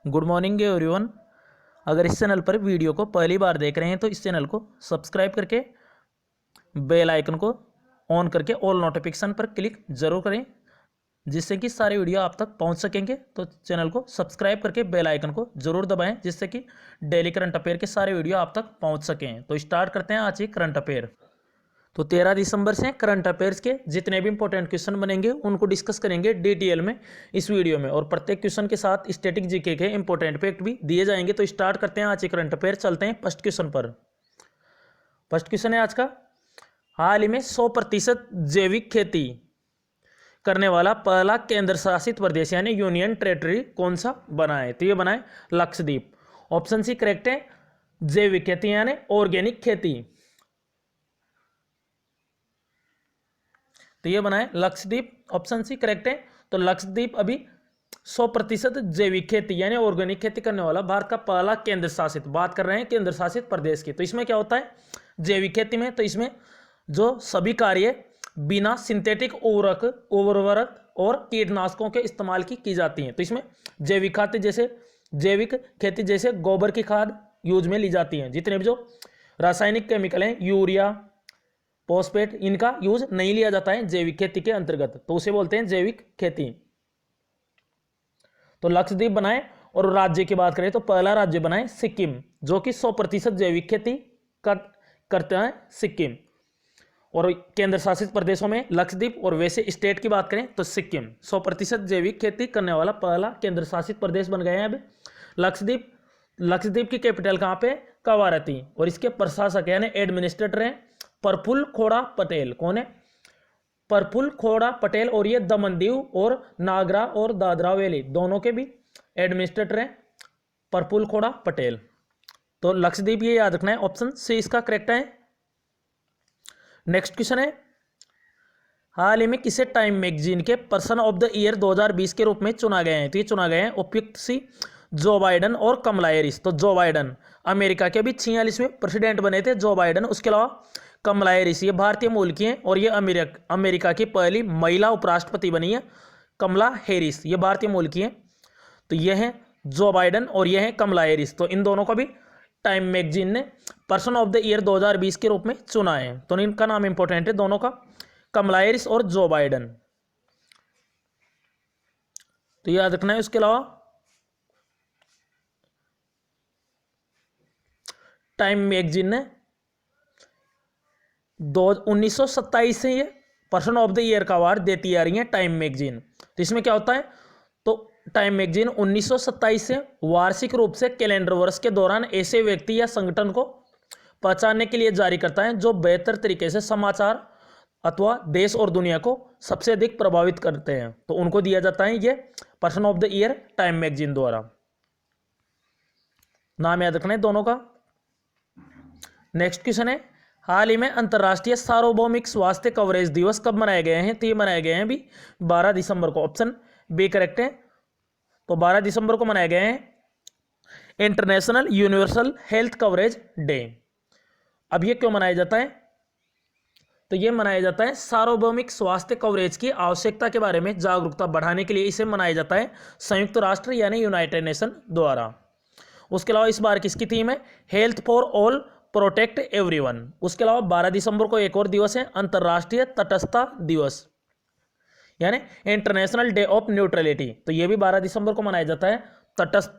Good morning everyone. अगर इस channel पर वीडियो को पहली बार देख रहे हैं तो इस चैनल को सब्सक्राइब करके बेल आइकन को ऑन करके ऑल नोटिफिकेशन पर क्लिक जरूर करें, जिससे कि सारे वीडियो आप तक पहुंच सकेंगे। तो चैनल को सब्सक्राइब करके बेल आइकन को जरूर दबाएं, जिससे कि डेली करंट अफेयर के सारे वीडियो आप तक पहुंच सकें। तो स्टार्ट करते हैं आज की करंट अफेयर। तो 13 दिसंबर से करंट अफेयर्स के जितने भी इंपॉर्टेंट क्वेश्चन बनेंगे उनको डिस्कस करेंगे डिटेल में इस वीडियो में, और प्रत्येक क्वेश्चन के साथ स्टैटिक जीके के इंपॉर्टेंट फैक्ट भी दिए जाएंगे। तो स्टार्ट करते हैं आज के करंट अफेयर। चलते हैं फर्स्ट क्वेश्चन पर। फर्स्ट क्वेश्चन है आज का, हाल ही में 100% जैविक खेती करने वाला पहला केंद्र शासित प्रदेश यानी यूनियन टेरिटरी कौन सा बना है? तो ये बना है लक्षद्वीप। ऑप्शन सी करेक्ट है, जैविक खेती यानी ऑर्गेनिक खेती। तो ये बना है लक्षद्वीप, ऑप्शन सी करेक्ट है। तो लक्षद्वीप अभी 100% जैविक खेती यानी ऑर्गेनिक खेती करने वाला भारत का पहला केंद्र शासित, बात कर रहे हैं केंद्र शासित प्रदेश की। तो इसमें क्या होता है जैविक खेती में? तो इसमें जो सभी कार्य बिना सिंथेटिक उर्वरक और कीटनाशकों के इस्तेमाल की जाती हैं। तो इसमें जैविक खाद्य जैसे जैविक खेती जैसे गोबर की खाद यूज में ली जाती है। जितने भी जो रासायनिक केमिकल हैं, यूरिया, फॉस्फेट, इनका यूज नहीं लिया जाता है जैविक खेती के अंतर्गत, तो उसे बोलते हैं जैविक खेती। तो लक्षद्वीप बनाए। और राज्य की बात करें तो पहला राज्य बनाए सिक्किम, जो कि 100% जैविक खेती करते हैं सिक्किम। और केंद्र शासित प्रदेशों में लक्षद्वीप, और वैसे स्टेट की बात करें तो सिक्किम 100% जैविक खेती करने वाला पहला केंद्र शासित प्रदेश बन गए हैं अभी लक्षद्वीप। लक्षद्वीप की कैपिटल कहाँ पे? कवारती। और इसके प्रशासक यानी एडमिनिस्ट्रेटर हैं प्रफुल्ल खोड़ा पटेल। कौन है? प्रफुल्ल खोड़ा पटेल। और ये दमन दीव और नागरा और दादरा वैली दोनों के भी एडमिनिस्ट्रेटर हैं प्रफुल्ल खोड़ा पटेल। तो लक्षद्वीप ये याद रखना है, ऑप्शन सी इसका करेक्ट है। नेक्स्ट क्वेश्चन है, हाल ही में किसे टाइम मैगजीन के पर्सन ऑफ द ईयर 2020 के रूप में चुना गया है? तो ये चुना गए हैं उपयुक्त सी जो बाइडन और कमला हैरिस। तो जो बाइडन अमेरिका के भी 46वें प्रेसिडेंट बने थे जो बाइडन, उसके अलावा कमला हैरिस ये भारतीय मूल की हैं और ये अमेरिका की पहली महिला उपराष्ट्रपति बनी है कमला हैरिस, ये भारतीय मूल की हैं। तो ये हैं जो बाइडन और ये हैं कमला हैरिस। तो इन दोनों को भी टाइम मैगजीन ने पर्सन ऑफ द ईयर 2020 के रूप में चुना है। तो इनका नाम इंपॉर्टेंट है दोनों का, कमला हैरिस और जो बाइडन। तो याद रखना है। उसके अलावा टाइम मैगजीन ने 1927 से ये पर्सन ऑफ द ईयर का अवार्ड देती आ रही है टाइम मैगजीन। तो इसमें क्या होता है? तो टाइम मैगजीन 1927 से वार्षिक रूप से कैलेंडर वर्ष के दौरान ऐसे व्यक्ति या संगठन को पहचानने के लिए जारी करता है जो बेहतर तरीके से समाचार अथवा देश और दुनिया को सबसे अधिक प्रभावित करते हैं। तो उनको दिया जाता है ये person of the year time magazine द्वारा। नाम याद रखना है दोनों का। नेक्स्ट क्वेश्चन है, हाल ही में अंतर्राष्ट्रीय सार्वभौमिक स्वास्थ्य कवरेज दिवस कब मनाए गए हैं? तो ये मनाए गए हैं अभी 12 दिसंबर को। ऑप्शन बी करेक्ट है। तो 12 दिसंबर को मनाए गए हैं international universal health coverage day. अब ये क्यों मनाया जाता है? तो ये मनाया जाता है सार्वभौमिक स्वास्थ्य कवरेज की आवश्यकता के बारे में जागरूकता बढ़ाने के लिए इसे मनाया जाता है संयुक्त राष्ट्र यानी यूनाइटेड नेशन द्वारा। उसके अलावा इस बार किसकी थीम है? Health for all protect everyone. उसके अलावा 12 दिसंबर को एक और दिवस है अंतर्राष्ट्रीय तटस्थता दिवस यानी इंटरनेशनल डे ऑफ न्यूट्रलिटी। तो ये भी 12 दिसंबर को मनाया जाता है। तटस्थ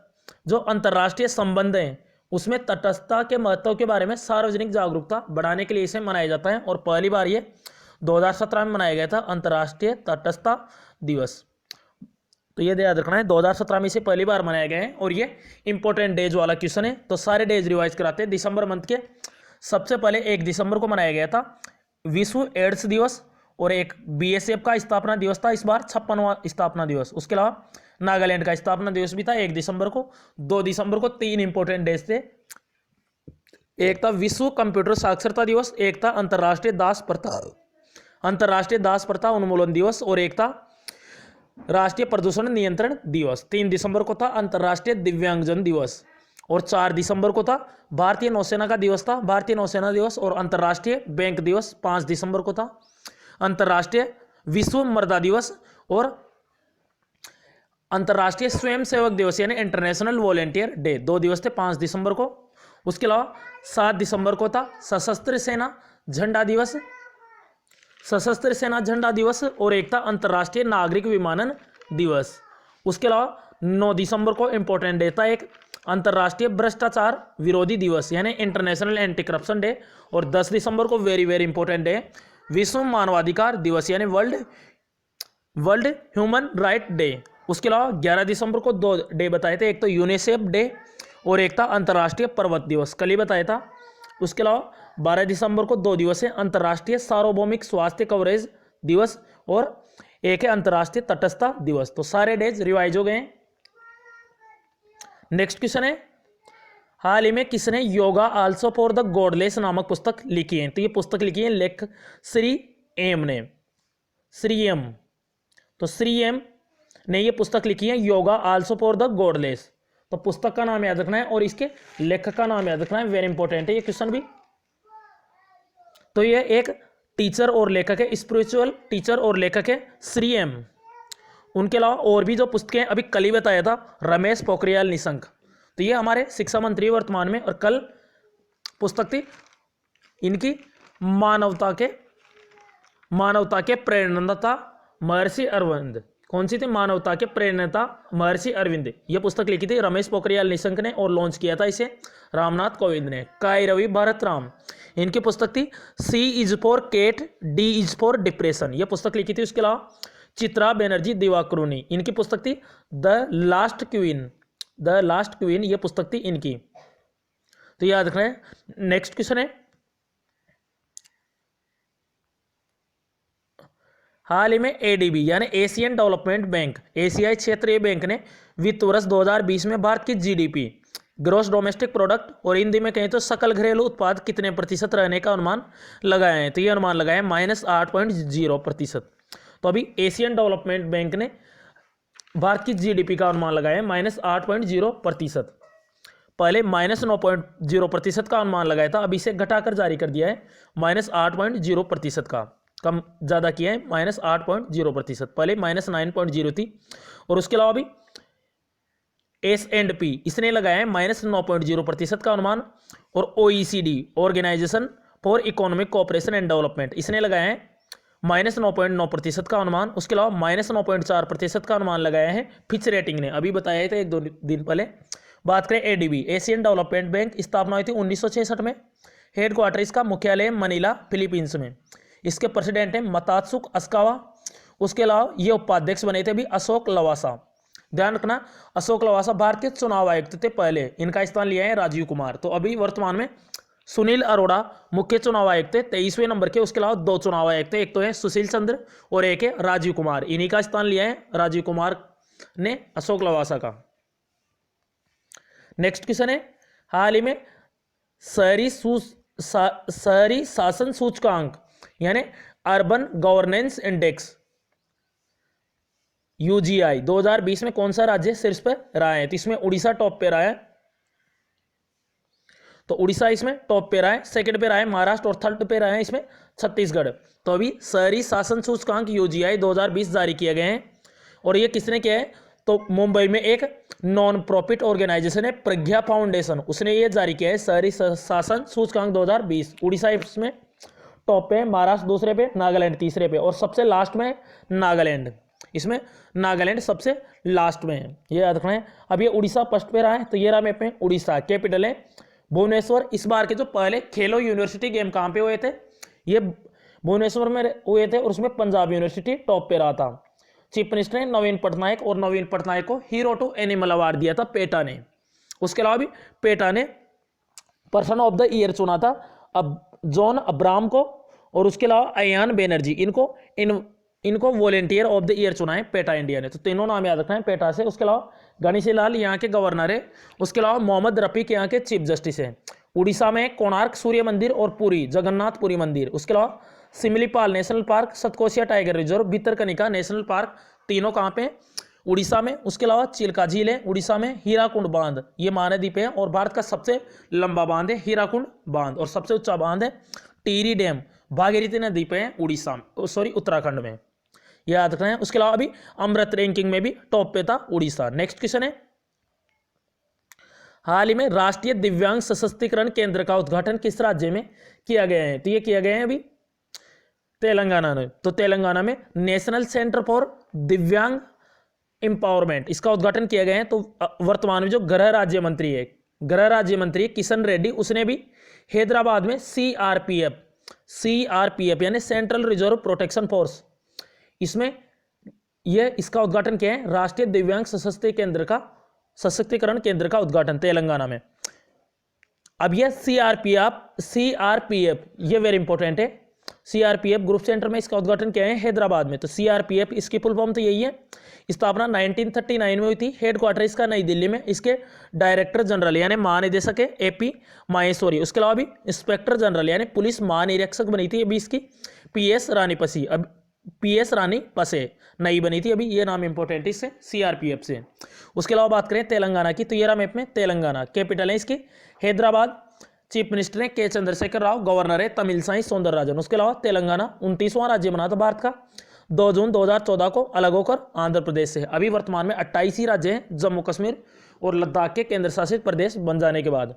जो अंतर्राष्ट्रीय संबंध हैं उसमें तटस्थता के महत्व के बारे में सार्वजनिक जागरूकता बढ़ाने के लिए इसे मनाया जाता है। और पहली बार ये 2017 में मनाया गया था अंतर्राष्ट्रीय तटस्थता दिवस। तो ये याद रखना है 2017 में इसे पहली बार मनाया गया है। और ये इंपॉर्टेंट डेज वाला क्वेश्चन है, तो सारे डेज रिवाइज कराते हैं। दिसंबर मंथ के सबसे पहले 1 दिसंबर को मनाया गया था विश्व एड्स दिवस, और एक बीएसएफ का स्थापना दिवस था इस बार 56वां स्थापना दिवस। उसके अलावा नागालैंड का स्थापना दिवस भी था 1 दिसंबर को। 2 दिसंबर को 3 इंपॉर्टेंट डेज थे, एक था विश्व कंप्यूटर साक्षरता दिवस, एक था अंतर्राष्ट्रीय दास प्रथा उन्मूलन दिवस, और एक था राष्ट्रीय प्रदूषण नियंत्रण दिवस। 3 दिसंबर को था अंतर्राष्ट्रीय दिव्यांगजन दिवस, और 4 दिसंबर को था भारतीय नौसेना का दिवस था भारतीय नौसेना दिवस, और अंतर्राष्ट्रीय बैंक दिवस 5 दिसंबर को था, अंतर्राष्ट्रीय विश्व मृदा दिवस और अंतर्राष्ट्रीय स्वयंसेवक दिवस यानी इंटरनेशनल वॉलेंटियर डे 2 दिवस थे 5 दिसंबर को। उसके अलावा 7 दिसंबर को था सशस्त्र सेना झंडा दिवस, सशस्त्र सेना झंडा दिवस, और एक था अंतर्राष्ट्रीय नागरिक विमानन दिवस। उसके अलावा 9 दिसंबर को इंपॉर्टेंट डे था एक अंतर्राष्ट्रीय भ्रष्टाचार विरोधी दिवस यानी इंटरनेशनल एंटी करप्शन डे। और 10 दिसंबर को वेरी वेरी इंपॉर्टेंट डे विश्व मानवाधिकार दिवस यानी वर्ल्ड ह्यूमन राइट डे। उसके अलावा 11 दिसंबर को 2 डे बताए थे, एक तो यूनिसेफ डे और एक था अंतर्राष्ट्रीय पर्वत दिवस, कल ही बताया था। उसके अलावा 12 दिसंबर को 2 दिवस है अंतर्राष्ट्रीय सार्वभौमिक स्वास्थ्य कवरेज दिवस और एक है अंतर्राष्ट्रीय तटस्थता दिवस। तो सारे डेज रिवाइज हो गए। नेक्स्ट क्वेश्चन है, हाल ही में किसने yoga also for the godless नामक पुस्तक लिखी है? तो ये पुस्तक लिखी है लेखक श्री एम ने, श्री एम। तो श्री एम ने ये पुस्तक लिखी है yoga also for the godless. तो पुस्तक का नाम याद रखना है और इसके लेखक का नाम याद रखना है, वेरी इंपॉर्टेंट है ये क्वेश्चन भी। तो ये एक टीचर और लेखक है, स्पिरिचुअल टीचर और लेखक है श्री एम। उनके अलावा और भी जो पुस्तकें अभी कल ही बताया था रमेश पोखरियाल निशंक, तो ये हमारे शिक्षा मंत्री वर्तमान में, और कल पुस्तक थी इनकी मानवता के प्रेरणादाता महर्षि अरविंद। कौन सी थी? मानवता के प्रेरणादाता महर्षि अरविंद। ये पुस्तक लिखी थी रमेश पोखरियाल निशंक ने और लॉन्च किया था इसे रामनाथ कोविंद ने। काई रवि भारत राम, इनकी पुस्तक थी C is for cat, D is for depression, ये पुस्तक लिखी थी। उसके अलावा चित्रा बनर्जी दिवाकरुणी, इनकी पुस्तक थी द लास्ट क्वीन, ये पुस्तक थी इनकी। तो याद रखना है। नेक्स्ट क्वेश्चन है, हाल ही में एडीबी यानी एशियन डेवलपमेंट बैंक, एशियाई क्षेत्रीय बैंक ने वित्त वर्ष 2020 में भारत की जीडीपी, ग्रॉस डोमेस्टिक प्रोडक्ट और हिंदी में कहें तो सकल घरेलू उत्पाद कितने प्रतिशत रहने का अनुमान लगाया है? तो ये अनुमान लगाया -8.0%। तो अभी एशियन डेवलपमेंट बैंक ने भारत की जीडीपी का अनुमान लगाया है -8.0%। पहले -9.0% का अनुमान लगाया था, अभी इसे घटाकर जारी कर दिया है -8.0% का, कम ज़्यादा किया है -8.0%। पहले -9.0 थी। और उसके अलावा भी S&P इसने लगाया है -9.0% का अनुमान। और OECD organisation for economic cooperation and development, इसने लगाया है -9.9% का अनुमान। उसके अलावा -9.4% का अनुमान लगाया है फिच रेटिंग ने, अभी बताया था 1-2 दिन पहले। बात करें एडीबी, एशियन डेवलपमेंट बैंक, स्थापना हुई थी 1966 में। हेडक्वार्टर इसका मुख्यालय मनीला फिलीपींस में। इसके प्रेसिडेंट हैं मतात्सुक अस्कावा। उसके अलावा ये उपाध्यक्ष बने थे भी अशोक लवासा। ध्यान रखना, अशोक लवासा भारत के चुनाव आयुक्त थे पहले, इनका स्थान लिया है राजीव कुमार। तो अभी वर्तमान में सुनील अरोड़ा मुख्य चुनाव आयुक्त थे 23वें नंबर के। उसके अलावा 2 चुनाव आयुक्त थे, एक तो है सुशील चंद्र और एक है राजीव कुमार, इन्हीं का स्थान लिया है राजीव कुमार ने अशोक लवासा का। नेक्स्ट क्वेश्चन है, हाल ही में शहरी शासन सूचकांक यानी अर्बन गवर्नेंस इंडेक्स UGI 2020 में कौन सा राज्य शीर्ष पर रहा है? तो इसमें उड़ीसा टॉप पे रहा है। तो उड़ीसा इसमें टॉप पे रहा है, सेकंड पे रहा है महाराष्ट्र और थर्ड पे रहा है इसमें छत्तीसगढ़। तो अभी शहरी शासन सूचकांक UGI 2020 जारी किए गए हैं। और ये किसने किया है? तो मुंबई में एक नॉन प्रॉफिट ऑर्गेनाइजेशन है प्रज्ञा फाउंडेशन, उसने ये जारी किया है शहरी शासन सूचकांक 2020। उड़ीसा इसमें टॉप पे है, महाराष्ट्र दूसरे पे, नागालैंड तीसरे पे और सबसे लास्ट में नागालैंड। इसमें नागालैंड सबसे लास्ट में है, ये याद रखना है। अब ये उड़ीसा फर्स्ट पे रहा है। तो ये रहा मैप में उड़ीसा, कैपिटल है भुवनेश्वर। इस बार के जो पहले खेलो यूनिवर्सिटी गेम कहाँ पे हुए थे? ये भुवनेश्वर में हुए थे और उसमें पंजाब यूनिवर्सिटी टॉप पे रहा था। चीफ मिनिस्टर ने नवीन पटनायक, और नवीन पटनायक को हीरो टू एनिमल अवार्ड दिया था पेटा ने। उसके अलावा भी पेटा ने पर्सन ऑफ द ईयर चुना था अब जॉन अब्राम को, और उसके अलावा अयान बैनर्जी, इनको वॉलेंटियर ऑफ द ईयर चुना है पेटा इंडिया ने। तो तीनों नाम याद रखना है पेटा से। उसके अलावा गणेशी लाल यहाँ के गवर्नर है। उसके अलावा मोहम्मद रफीक यहाँ के चीफ जस्टिस है। उड़ीसा में कोणार्क सूर्य मंदिर और पुरी जगन्नाथपुरी मंदिर। उसके अलावा Simlipal national park, Satkosia tiger reserve, Bhitarkanika national park, तीनों कहाँ पे? उड़ीसा में। उसके अलावा चिल्का झील है उड़ीसा में। हीराकुंड बांध ये महानदी पे है और भारत का सबसे लंबा बांध है हीराकुंड बांध, और सबसे ऊंचा बांध है टिहरी डैम भागीरथी नदी पे है उत्तराखंड में। याद रखना है। उसके अलावा अभी अमृत रैंकिंग में भी टॉप पे था उड़ीसा। नेक्स्ट क्वेश्चन है, हाल ही में राष्ट्रीय दिव्यांग सशक्तिकरण केंद्र का उद्घाटन किस राज्य में किया गया है? तो ये किया गया है अभी तेलंगाना में। तो तेलंगाना में नेशनल सेंटर फॉर दिव्यांग एम्पावरमेंट, इसका उद्घाटन किया गया है। तो वर्तमान में जो गृह राज्य मंत्री किशन रेड्डी, उसने भी हैदराबाद में सीआरपीएफ यानी सेंट्रल रिजर्व प्रोटेक्शन फोर्स, इसमें यह इसका उद्घाटन किया है, राष्ट्रीय दिव्यांग सशक्तिकरण केंद्र का उद्घाटन तेलंगाना में। अब यह सीआरपीएफ ये वेरी इंपॉर्टेंट है, सीआरपीएफ ग्रुप सेंटर में इसका उद्घाटन किया है हैदराबाद में। तो सीआरपीएफ इसकी फुल फॉर्म तो यही है। स्थापना 1939 में हुई थी। हेडक्वार्टर इसका नई दिल्ली में। इसके डायरेक्टर जनरल यानी महानिदेशक है एपी माहेश्वरी। उसके अलावा भी इंस्पेक्टर जनरल यानी पुलिस महानिरीक्षक बनी थी अभी इसकी पीएस रानी पसे नई बनी थी अभी। ये नाम इंपॉर्टेंट है इससे सीआरपीएफ से। उसके अलावा बात करें तेलंगाना की, तो ये रहा मैप में तेलंगाना। कैपिटल है इसकी हैदराबाद। चीफ मिनिस्टर है के चंद्रशेखर राव। गवर्नर है तमिलसाई सौंदरराजन। उसके अलावा तेलंगाना 29वां राज्य बना था भारत का 2 जून 2014 को, अलग होकर आंध्र प्रदेश से। अभी वर्तमान में 28 ही राज्य हैं जम्मू कश्मीर और लद्दाख के केंद्र शासित प्रदेश बन जाने के बाद।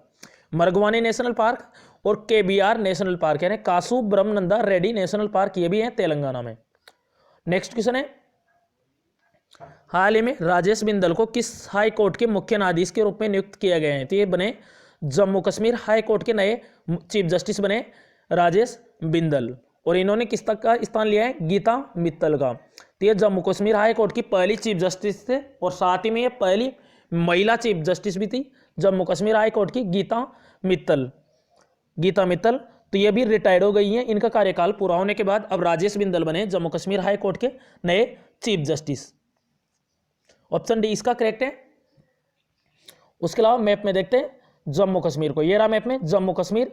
मरगवानी नेशनल पार्क और केबीआर नेशनल पार्क यानी कासू ब्रह्मनंदा रेड्डी नेशनल पार्क, ये भी है तेलंगाना में। नेक्स्ट क्वेश्चन है, हाल ही में राजेश बिंदल को किस हाई कोर्ट के मुख्य न्यायाधीश के रूप में नियुक्त किया गया है? तो ये बने जम्मू कश्मीर हाई कोर्ट के नए चीफ जस्टिस बने राजेश बिंदल। और इन्होंने किस तक का स्थान लिया है? गीता मित्तल का। तो ये जम्मू कश्मीर हाई कोर्ट की पहली चीफ जस्टिस थे और साथ ही में ये पहली महिला चीफ जस्टिस भी थी जम्मू कश्मीर हाई कोर्ट की, गीता मित्तल। तो ये भी रिटायर्ड हो गई हैं। इनका कार्यकाल पूरा होने के बाद अब राजेश बिंदल बने जम्मू कश्मीर हाई कोर्ट के नए चीफ जस्टिस। ऑप्शन डी इसका करेक्ट है। उसके अलावा मैप में देखते हैं जम्मू कश्मीर को। ये रहा मैप में जम्मू कश्मीर।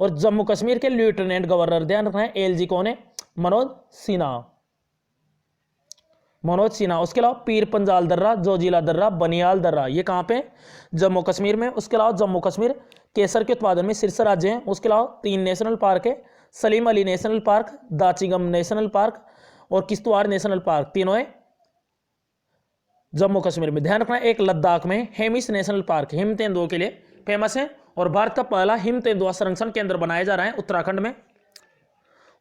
और जम्मू कश्मीर के लेफ्टिनेंट गवर्नर, ध्यान रखना है, एलजी कौन है? मनोज सिन्हा। उसके अलावा पीर पंजाल दर्रा, जोजिला दर्रा, बनियाल दर्रा, ये कहाँ पे? जम्मू कश्मीर में। उसके अलावा जम्मू कश्मीर केसर के उत्पादन में शीर्ष राज्य है। उसके अलावा 3 नेशनल पार्क है, Salim Ali national park, Dachigam national park और किश्तवाड़ नेशनल पार्क, तीनों है जम्मू कश्मीर में। ध्यान रखना, एक लद्दाख में हेमिस नेशनल पार्क हिम तेंदुओं के लिए फेमस है और भारत का पहला हिम तेंदुआ संरक्षण केंद्र बनाया जा रहा है उत्तराखंड में।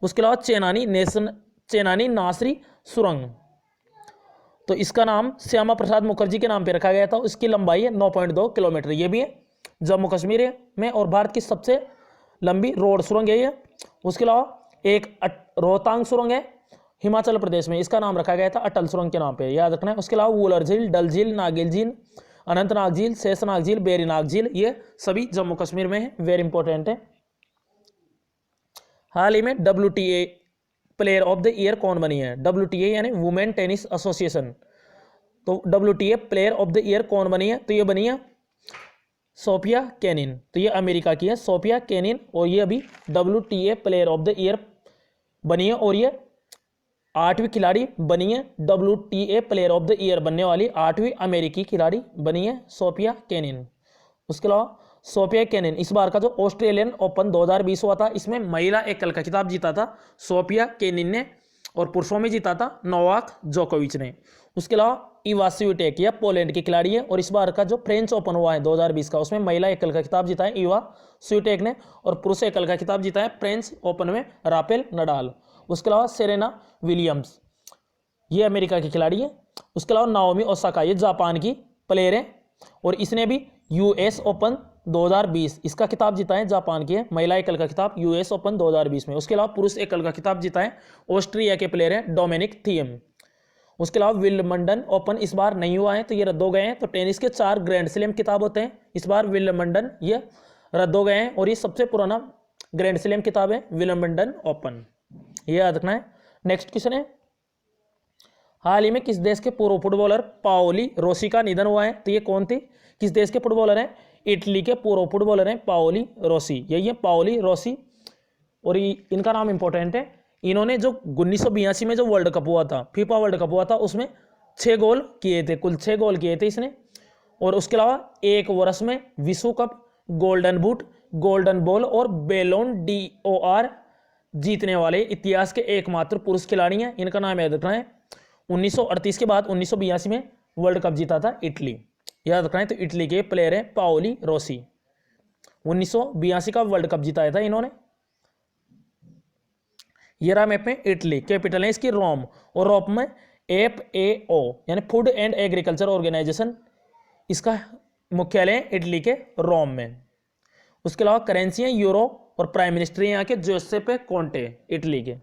उसके अलावा चेनानी नासरी सुरंग, तो इसका नाम श्यामा प्रसाद मुखर्जी के नाम पे रखा गया था। इसकी लंबाई है 9.2 किलोमीटर। ये भी है जम्मू कश्मीर में और भारत की सबसे लंबी रोड सुरंग है ये। उसके अलावा एक रोहतांग सुरंग है हिमाचल प्रदेश में, इसका नाम रखा गया था अटल सुरंग के नाम पे, याद रखना है। उसके अलावा वुलर झील, डल झील, नागिल झील, अनंतनाग झील, शेषनाग झील, बेरीनाग झील, ये सभी जम्मू कश्मीर में है, वेरी इंपॉर्टेंट है। हाल ही में WTA player of the year कौन बनी है? WTA यानी वुमेन टेनिस एसोसिएशन। तो WTA player of the year कौन बनी है? तो ये बनी है सोफिया केनिन। तो ये अमेरिका की है सोफिया केनिन और ये अभी WTA player of the year बनी है और ये 8वीं खिलाड़ी बनी है WTA player of the year बनने वाली 8वीं अमेरिकी खिलाड़ी बनी है सोफिया केनिन। उसके अलावा सोफिया केनिन इस बार का जो ऑस्ट्रेलियन ओपन 2020 हुआ था, इसमें महिला एकल का खिताब जीता था सोफिया केनिन ने और पुरुषों में जीता था नोवाक जोकोविच ने। उसके अलावा इवा स्विटेक यह पोलैंड की खिलाड़ी है और इस बार का जो फ्रेंच ओपन हुआ है 2020 का, उसमें महिला एकल का खिताब जीता है इवा स्विटेक ने और पुरुष एकल का खिताब जीता है फ्रेंच ओपन में राफेल नडाल। उसके अलावा सेरेना विलियम्स ये अमेरिका की खिलाड़ी है। उसके अलावा नाओमी ओसाका ये जापान की प्लेयर है और इसने भी US ओपन 2020 इसका खिताब जीता है, जापान की है महिला एकल का खिताब US ओपन 2020 में। उसके अलावा पुरुष एकल का खिताब जीता है ऑस्ट्रिया के प्लेयर है डोमिनिक थियम। उसके अलावा विल्मंडन ओपन इस बार नहीं हुआ है तो ये रद्द हो गए हैं। तो टेनिस के 4 ग्रैंड स्लैम खिताब होते हैं, इस बार विल्मंडन ये रद्द हो गए हैं और ये सबसे पुराना ग्रैंड स्लैम खिताब है विल्मंडन ओपन, ये याद रखना है। नेक्स्ट क्वेश्चन है, हाल ही में किस देश के पूर्व फुटबॉलर पाओली रोसी का निधन हुआ है? तो ये कौन थी, किस देश के फुटबॉलर हैं? इटली के पूर्व फुटबॉलर हैं पाओली रोसी, यही है पाओली रोसी और इनका नाम इंपॉर्टेंट है। इन्होंने जो 1982 में जो वर्ल्ड कप हुआ था, फीफा वर्ल्ड कप हुआ था, उसमें 6 गोल किए थे, कुल 6 गोल किए थे इसने। और उसके अलावा एक वर्ष में विश्व cup, golden boot, golden ball और बेलोन DOR जीतने वाले इतिहास के एकमात्र पुरुष खिलाड़ी हैं। इनका नाम याद रखना है 1938 के बाद 1982 में वर्ल्ड कप जीता था इटली, याद रखना है। तो इटली के प्लेयर हैं पाओली रोसी। 1982 का वर्ल्ड कप जिताया था इन्होंने। ये रहा मैप में इटली। कैपिटल है इसकी रोम, और रोम में FAO यानी फूड एंड एग्रीकल्चर ऑर्गेनाइजेशन, इसका मुख्यालय है इटली के रोम में। उसके अलावा करेंसी है यूरो, और प्राइम मिनिस्टर यहाँ के जोसेपे कोंटे इटली के।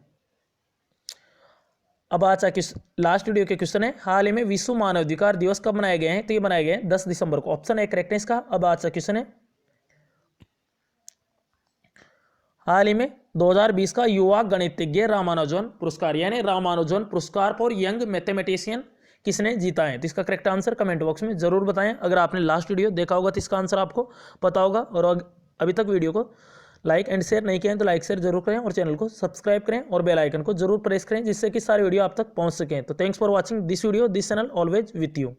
अब आज का लास्ट वीडियो के क्वेश्चन है, हाल ही में विश्व मानवाधिकार दिवस कब मनाए गए हैं? तो ये मनाए गए हैं 10 दिसंबर को। ऑप्शन ए करेक्ट है इसका। अब आज का क्वेश्चन है, हाल ही में 2020 का युवा गणितज्ञ रामानुजन पुरस्कार यानी रामानुजन पुरस्कार फॉर यंग मैथमेटिशियन किसने जीता है? तो इसका करेक्ट आंसर कमेंट बॉक्स में जरूर बताएं। अगर आपने लास्ट वीडियो देखा होगा तो इसका आंसर आपको पता होगा, और अभी तक वीडियो को लाइक एंड शेयर नहीं किया है तो लाइक शेयर जरूर करें, और चैनल को सब्सक्राइब करें, और बेल आइकन को जरूर प्रेस करें, जिससे कि सारे वीडियो आप तक पहुंच सकें। तो thanks for watching this video, this channel always with you.